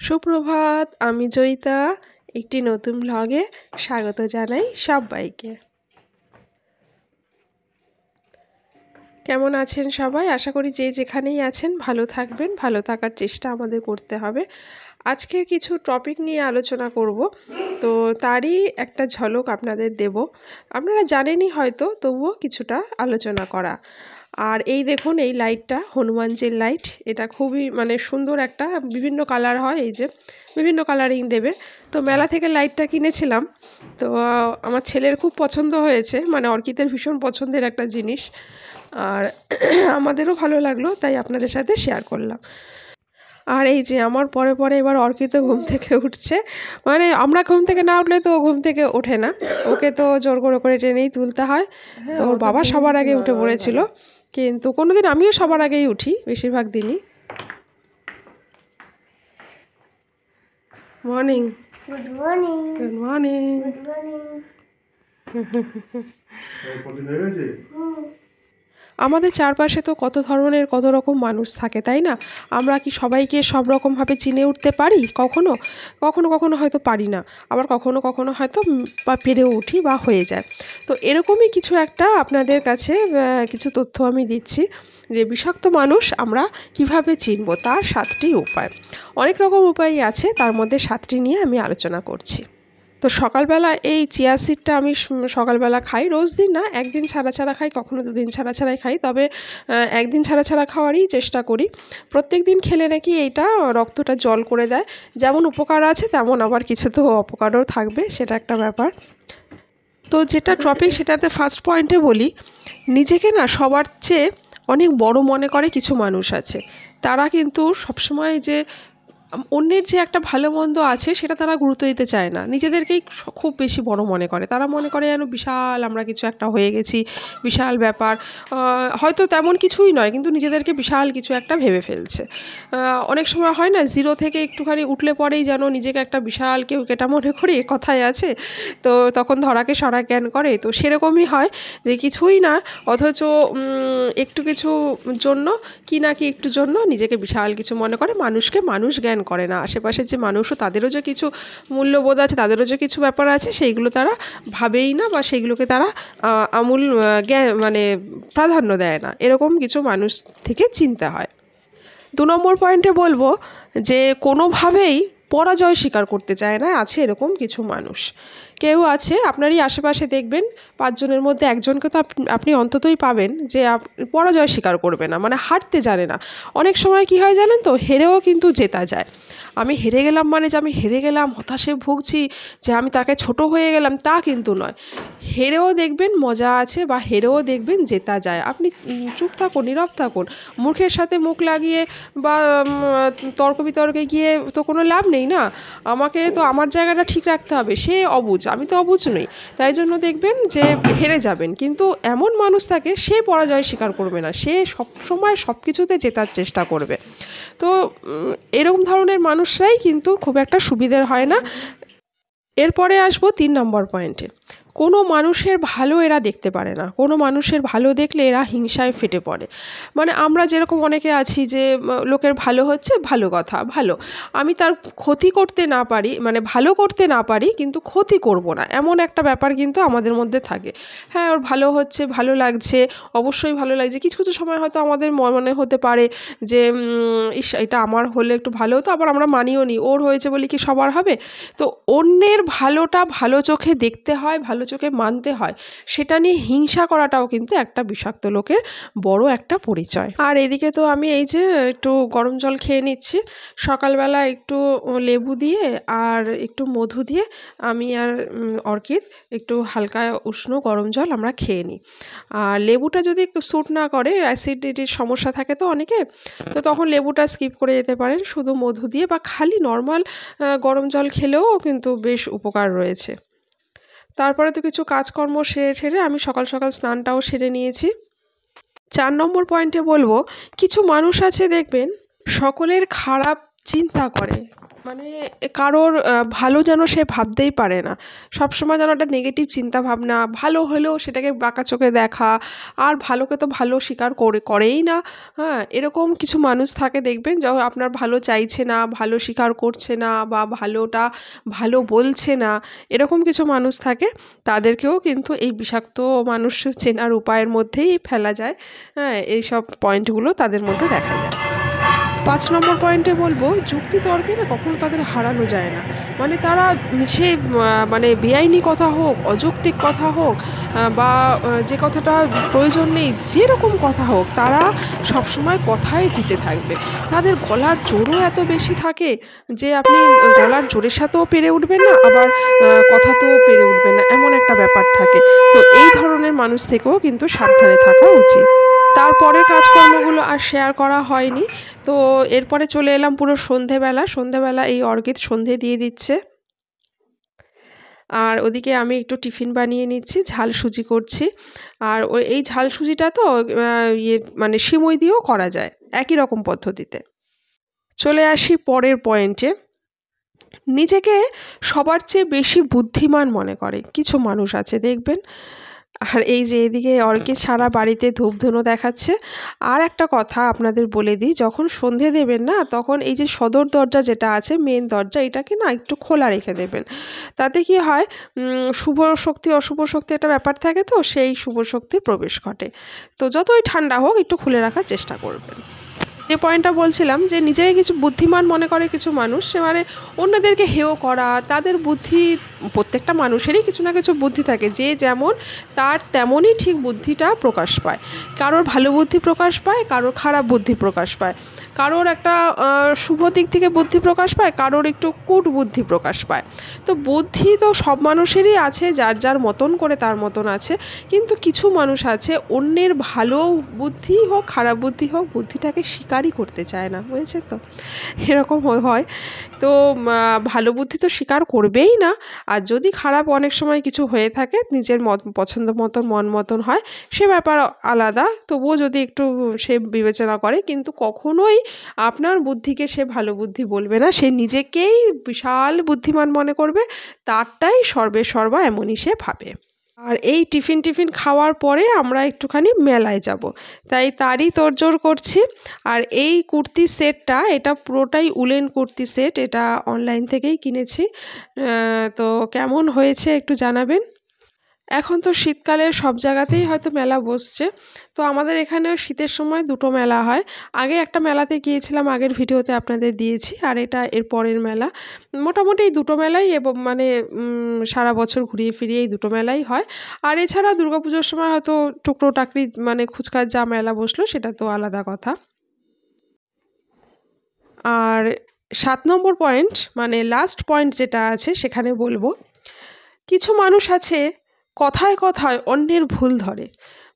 সুপ্রভাত, আমি জয়িতা একটি নতুন ব্লগে স্বাগত জানাই সবাইকে। কেমন আছেন সবাই? আশা করি যে যেখানেই আছেন ভালো থাকবেন, ভালো থাকার চেষ্টা আমাদের করতে হবে। আজকের কিছু টপিক নিয়ে আলোচনা করব, তো তারই একটা ঝলক আপনাদের দেব। আপনারা জানেনই হয়তো, তবুও কিছুটা আলোচনা করা। আর এই দেখুন, এই লাইটটা হনুমানজির লাইট। এটা খুবই সুন্দর একটা, বিভিন্ন কালার হয়, এই যে বিভিন্ন কালারিং দেবে। তো মেলা থেকে লাইটটা কিনেছিলাম, তো আমার ছেলের খুব পছন্দ হয়েছে, অর্কিতের ভীষণ পছন্দের একটা জিনিস, আর আমাদেরও ভালো লাগলো, তাই আপনাদের সাথে শেয়ার করলাম। আর এই যে আমার পরে পরে এবার অর্কিত ঘুম থেকে উঠছে, আমরা ঘুম থেকে না উঠলে তো ও ঘুম থেকে ওঠে না, ওকে তো জোর করে করে টেনেই তুলতে হয়। তো ওর বাবা সবার আগে উঠে পড়েছিল, কিন্তু কোনোদিন আমিও সবার আগেই উঠি, বেশিরভাগ দিনই। Morning. Good morning. Good morning. Good morning. আমাদের চারপাশে তো কত ধরনের কত রকম মানুষ থাকে, তাই না? আমরা কি সবাইকে সব রকমভাবে চিনে উঠতে পারি? কখনো কখনো কখনো হয়তো পারি না, আবার কখনো কখনো হয়তো বা পেরেও উঠি বা হয়ে যায়। তো এরকমই কিছু একটা আপনাদের কাছে কিছু তথ্য আমি দিচ্ছি, যে বিষাক্ত মানুষ আমরা কিভাবে চিনব, তার 7টি উপায়। অনেক রকম উপায়ই আছে, তার মধ্যে 7টি নিয়ে আমি আলোচনা করছি। তো সকালবেলা এই চিয়া সিডটা আমি সকালবেলা খাই, রোজ দিন না, একদিন ছাড়া ছাড়া খাই, কখনো 2 দিন ছাড়া ছাড়াই খাই, তবে একদিন ছাড়া ছাড়া খাওয়ারই চেষ্টা করি। প্রত্যেক দিন খেলে নাকি এইটা রক্তটা জল করে দেয়, যেমন উপকার আছে তেমন আবার কিছু তো অপকারও থাকবে, সেটা একটা ব্যাপার। তো যেটা টপিক, সেটাতে ফার্স্ট পয়েন্টে বলি, নিজেকে না সবার চেয়ে অনেক বড় মনে করে কিছু মানুষ আছে। তারা কিন্তু সবসময় যে অন্যের যে একটা ভালো মন্দ আছে সেটা তারা গুরুত্ব দিতে চায় না, নিজেদেরকেই খুব বেশি বড় মনে করে। তারা মনে করে যেন বিশাল আমরা কিছু একটা হয়ে গেছি, বিশাল ব্যাপার, হয়তো তেমন কিছুই নয়, কিন্তু নিজেদেরকে বিশাল কিছু একটা ভেবে ফেলছে। অনেক সময় হয় না, জিরো থেকে একটুখানি উঠলে পরেই যেন নিজেকে একটা বিশাল কেউ কেটা মনে করি, কথায় আছে, তো তখন ধরাকে সরা জ্ঞান করে। তো সেরকমই হয়, যে কিছুই না, অথচ একটু কিছু জন্য কি না কি একটু জন্য নিজেকে বিশাল কিছু মনে করে, মানুষকে মানুষ জ্ঞান করে না। আশেপাশের যে মানুষও, তাদেরও যে কিছু মূল্যবোধ আছে, তাদেরও যে কিছু ব্যাপার আছে, সেইগুলো তারা ভাবেই না, বা সেইগুলোকে তারা আমূল জ্ঞান প্রাধান্য দেয় না। এরকম কিছু মানুষ থেকে চিনতে হয়। 2 নম্বর পয়েন্টে বলবো যে কোনোভাবেই পরাজয় স্বীকার করতে চায় না, আছে এরকম কিছু মানুষ। কেউ আছে আপনারই আশেপাশে, দেখবেন 5 জনের মধ্যে একজনকে তো আপনি অন্ততই পাবেন যে পরাজয় স্বীকার করবে না, হারতে জানে না। অনেক সময় কি হয় জানেন তো, হেরেও কিন্তু জেতা যায়। আমি হেরে গেলাম যে আমি হেরে গেলাম, হতাশে ভুগছি, যে আমি তাকে ছোট হয়ে গেলাম, তা কিন্তু নয়। হেরেও দেখবেন মজা আছে, বা হেরেও দেখবেন জেতা যায়। আপনি চুপ থাকুন, নীরব থাকুন, মুখের সাথে মুখ লাগিয়ে বা তর্ক বিতর্কে গিয়ে তো কোনো লাভ নেই না। আমাকে তো আমার জায়গাটা ঠিক রাখতে হবে। সে অবুঝ, আমি তো অবুঝ নই, তাই জন্য দেখবেন যে হেরে যাবেন। কিন্তু এমন মানুষ থাকে, সে পরাজয় স্বীকার করবে না, সে সবসময় সব কিছুতে জেতার চেষ্টা করবে। তো এরকম ধরনের মানুষরাই কিন্তু খুব একটা সুবিধের হয় না। এরপরে আসবো 3 নম্বর পয়েন্টে। কোনো মানুষের ভালো এরা দেখতে পারে না, কোনো মানুষের ভালো দেখলে এরা হিংসায় ফেটে পড়ে। আমরা যেরকম অনেকে আছি যে লোকের ভালো হচ্ছে, ভালো কথা, ভালো, আমি তার ক্ষতি করতে না পারি, ভালো করতে না পারি, কিন্তু ক্ষতি করব না, এমন একটা ব্যাপার কিন্তু আমাদের মধ্যে থাকে। হ্যাঁ, ওর ভালো হচ্ছে, ভালো লাগছে, অবশ্যই ভালো লাগছে। কিছু কিছু সময় হয়তো আমাদের মনে হতে পারে যে ইস, এটা আমার হলে একটু ভালো হতো, আবার আমরা মানিও নি, ওর হয়েছে বলে কি সবার হবে। তো অন্যের ভালোটা ভালো চোখে দেখতে হয়, ভালো চোখে মানতে হয়, সেটা নিয়ে হিংসা করাটাও কিন্তু একটা বিষাক্ত লোকের বড় একটা পরিচয়। আর এদিকে তো আমি এই যে একটু গরম জল খেয়ে নিচ্ছি, সকালবেলা একটু লেবু দিয়ে আর একটু মধু দিয়ে আমি আর অর্কিত একটু হালকা উষ্ণ গরম জল আমরা খেয়ে নিই। আর লেবুটা যদি স্যুট না করে, অ্যাসিডিটির সমস্যা থাকে তো অনেকে, তো তখন লেবুটা স্কিপ করে যেতে পারেন, শুধু মধু দিয়ে বা খালি নর্মাল গরম জল খেলেও কিন্তু বেশ উপকার রয়েছে। তারপরে তো কিছু কাজকর্ম সেরে ঠেরে আমি সকাল সকাল স্নানটাও সেরে নিয়েছি। 4 নম্বর পয়েন্টে বলবো, কিছু মানুষ আছে দেখবেন সকলের খারাপ চিন্তা করে, মানে কারোর ভালো যেন সে ভাবতেই পারে না, সবসময় যেন একটা নেগেটিভ চিন্তা ভাবনা, ভালো হলেও সেটাকে বাঁকা চোখে দেখা, আর ভালোকে তো ভালো স্বীকার করেই না। হ্যাঁ, এরকম কিছু মানুষ থাকে দেখবেন, যখন আপনার ভালো চাইছে না, ভালো স্বীকার করছে না, বা ভালোটা ভালো বলছে না, এরকম কিছু মানুষ থাকে। তাদেরকেও কিন্তু এই বিষাক্ত মানুষ চেনার উপায়ের মধ্যেই ফেলা যায়। হ্যাঁ, এইসব পয়েন্টগুলো তাদের মধ্যে দেখা যায়। ৫ নম্বর পয়েন্টে বলবো, যুক্তি তর্কে না কখনো তাদের হারানো যায় না। মানে তারা সে মানে বেআইনি কথা হোক, অযৌক্তিক কথা হোক, বা যে কথাটা প্রয়োজন নেই, যেরকম কথা হোক, তারা সবসময় কথায় জিতে থাকবে। তাদের গলার জোরও এত বেশি থাকে যে আপনি গলার জোরের সাথেও পেরে উঠবেন না, আবার কথাতেও পেরে উঠবেন না, এমন একটা ব্যাপার থাকে। তো এই ধরনের মানুষ থেকেও কিন্তু সাবধানে থাকা উচিত। তারপরের কাজকর্মগুলো আর শেয়ার করা হয়নি। তো এরপরে চলে এলাম পুরো সন্ধেবেলা এই অর্কিত সন্ধে দিয়ে দিচ্ছে, আর ওদিকে আমি একটু টিফিন বানিয়ে নিচ্ছি, ঝাল সুজি করছি। আর এই ঝাল সুজিটা তো মানে সিমুই দিয়েও করা যায়, একই রকম পদ্ধতিতে। চলে আসি পরের পয়েন্টে। নিজেকে সবার চেয়ে বেশি বুদ্ধিমান মনে করে কিছু মানুষ আছে দেখবেন। আর এই যে এদিকে অর্কিড সারা বাড়িতে ধূপধুনো দেখাচ্ছে। আর একটা কথা আপনাদের বলে দিই, যখন সন্ধে দেবেন না, তখন এই যে সদর দরজা যেটা আছে, মেন দরজা, এটাকে না একটু খোলা রেখে দেবেন। তাতে কি হয়, শুভ শক্তি অশুভ শক্তি একটা ব্যাপার থাকে, তো সেই শুভ শক্তির প্রবেশ ঘটে। তো যতই ঠান্ডা হোক একটু খুলে রাখার চেষ্টা করবেন। যে পয়েন্টটা বলছিলাম, যে নিজেকে কিছু বুদ্ধিমান মনে করে কিছু মানুষ, সে মানে অন্যদেরকে হেয় করা, তাদের বুদ্ধি, প্রত্যেকটা মানুষেরই কিছু না কিছু বুদ্ধি থাকে, যে যেমন তার তেমনই ঠিক বুদ্ধিটা প্রকাশ পায়। কারোর ভালো বুদ্ধি প্রকাশ পায়, কারোর খারাপ বুদ্ধি প্রকাশ পায়, কারোর একটা শুভ দিক থেকে বুদ্ধি প্রকাশ পায়, কারোর একটু কূট বুদ্ধি প্রকাশ পায়। তো বুদ্ধি তো সব মানুষেরই আছে, যার যার মতন করে তার মতন আছে। কিন্তু কিছু মানুষ আছে, অন্যের ভালো বুদ্ধি হোক খারাপ বুদ্ধি হোক, বুদ্ধিটাকে স্বীকারই করতে চায় না, বুঝেছেন তো, এরকম হয়। তো ভালো বুদ্ধি তো স্বীকার করবেই না। আর যদি খারাপ অনেক সময় কিছু হয়ে থাকে, নিজের পছন্দ মতন মন মতন হয়, সে ব্যাপার আলাদা, তবুও যদি একটু সে বিবেচনা করে, কিন্তু কখনোই আপনার বুদ্ধিকে সে ভালো বুদ্ধি বলবে না, সে নিজেকেই বিশাল বুদ্ধিমান মনে করবে, তারটাই সর্বা এমনই সে ভাবে। আর এই টিফিন খাওয়ার পরে আমরা একটুখানি মেলায় যাব, তাই তারই তোড়জোড় করছি। আর এই কুর্তি সেটটা, এটা পুরোটাই উলেন কুর্তি সেট, এটা অনলাইন থেকেই কিনেছি। তো কেমন হয়েছে একটু জানাবেন। এখন তো শীতকালে সব জায়গাতেই হয়তো মেলা বসছে। তো আমাদের এখানেও শীতের সময় দুটো মেলা হয়। আগে একটা মেলাতে গিয়েছিলাম, আগের ভিডিওতে আপনাদের দিয়েছি, আর এটা এর পরের মেলা। মোটামুটি এই দুটো মেলাই, এবং মানে সারা বছর ঘুরিয়ে ফিরিয়ে এই দুটো মেলাই হয়। আর এছাড়া দুর্গাপুজোর সময় হয়তো টুকরো টাকরি মানে ফুচকার যা মেলা বসলো, সেটা তো আলাদা কথা। আর ৭ নম্বর পয়েন্ট, মানে লাস্ট পয়েন্ট যেটা আছে, সেখানে বলবো, কিছু মানুষ আছে কথায় কথায় অন্যের ভুল ধরে।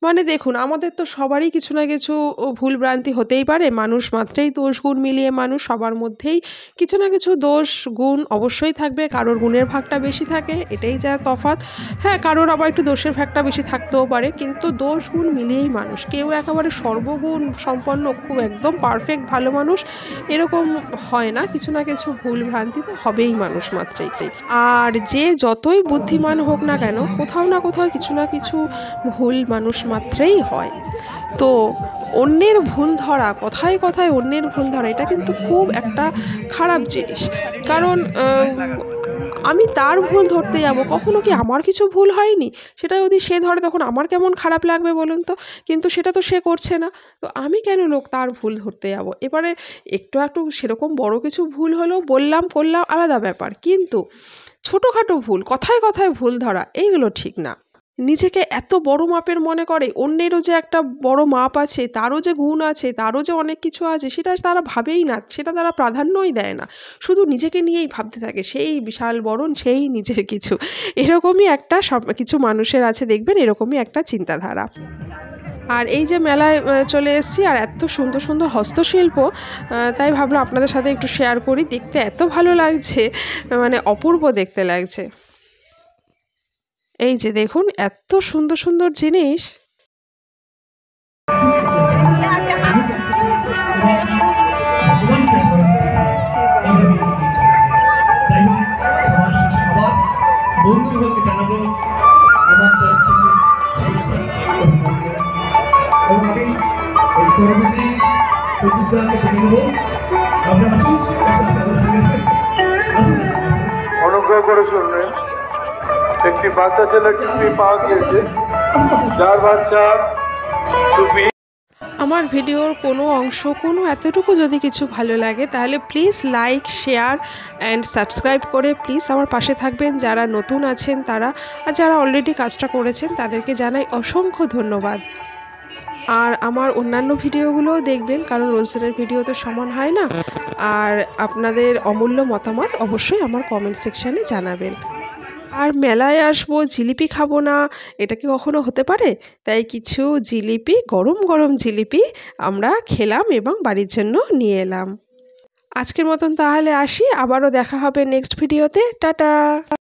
মানে দেখুন, আমাদের তো সবারই কিছু না কিছু ভুল ভ্রান্তি হতেই পারে, মানুষ মাত্রেই দোষ গুণ মিলিয়ে মানুষ, সবার মধ্যেই কিছু না কিছু দোষ গুণ অবশ্যই থাকবে, কারোর গুণের ভাগটা বেশি থাকে, এটাই যা তফাৎ। হ্যাঁ, কারোর আবার একটু দোষের ভাগটা বেশি থাকতেও পারে, কিন্তু দোষ গুণ মিলিয়েই মানুষ। কেউ একেবারে সর্বগুণ সম্পন্ন খুব একদম পারফেক্ট ভালো মানুষ এরকম হয় না, কিছু না কিছু ভুল ভ্রান্তি তো হবেই মানুষ মাত্রেই। আর যে যতই বুদ্ধিমান হোক না কেন, কোথাও না কোথাও কিছু না কিছু ভুল মানুষ মাত্রেই হয়। তো অন্যের ভুল ধরা, কথায় কথায় অন্যের ভুল ধরা, এটা কিন্তু খুব একটা খারাপ জিনিস। কারণ আমি তার ভুল ধরতে যাব, কখনো কি আমার কিছু ভুল হয়নি? সেটা যদি সে ধরে, তখন আমার কেমন খারাপ লাগবে বলুন তো। কিন্তু সেটা তো সে করছে না, তো আমি কেন তার ভুল ধরতে যাব? এবারে একটু সেরকম বড় কিছু ভুল হলেও বললাম করলাম, আলাদা ব্যাপার, কিন্তু ছোটোখাটো ভুল, কথায় কথায় ভুল ধরা, এইগুলো ঠিক না। নিজেকে এত বড় মাপের মনে করে, অন্যেরও যে একটা বড় মাপ আছে, তারও যে গুণ আছে, তারও যে অনেক কিছু আছে, সেটা তারা ভাবেই না, সেটা তারা প্রাধান্যই দেয় না। শুধু নিজেকে নিয়েই ভাবতে থাকে, সেই বিশাল বরণ, সেই নিজের কিছু, এরকমই একটা সব কিছু মানুষের আছে দেখবেন, এরকমই একটা চিন্তাধারা। আর এই যে মেলায় চলে এসেছি, আর এত সুন্দর সুন্দর হস্তশিল্প, তাই ভাবলাম আপনাদের সাথে একটু শেয়ার করি। দেখতে এত ভালো লাগছে, মানে অপূর্ব দেখতে লাগছে। এই যে দেখুন, এত সুন্দর সুন্দর জিনিস। অনুগ্রহ করে শুনবেন, একটি বাচ্চা ছেলে টুপি পাওয়া গিয়েছে, যার বাচ্চা টুপি। আমার ভিডিওর কোনো অংশ কোনো এতটুকু যদি কিছু ভালো লাগে তাহলে please like share and subscribe করে প্লিজ আমার পাশে থাকবেন। যারা নতুন আছেন তারা, আর যারা অলরেডি কাজটা করেছেন তাদেরকে জানাই অসংখ্য ধন্যবাদ। আর আমার অন্যান্য ভিডিওগুলোও দেখবেন, কারণ রোজদিনের ভিডিও তো সমান হয় না। আর আপনাদের অমূল্য মতামত অবশ্যই আমার কমেন্ট সেকশানে জানাবেন। আর মেলায় আসবো জিলিপি খাবো না, এটা কি কখনো হতে পারে? তাই কিছু জিলিপি, গরম গরম জিলিপি আমরা খেলাম এবং বাড়ির জন্য নিয়ে এলাম। আজকের মতন তাহলে আসি, আবারও দেখা হবে নেক্সট ভিডিওতে। টাটা।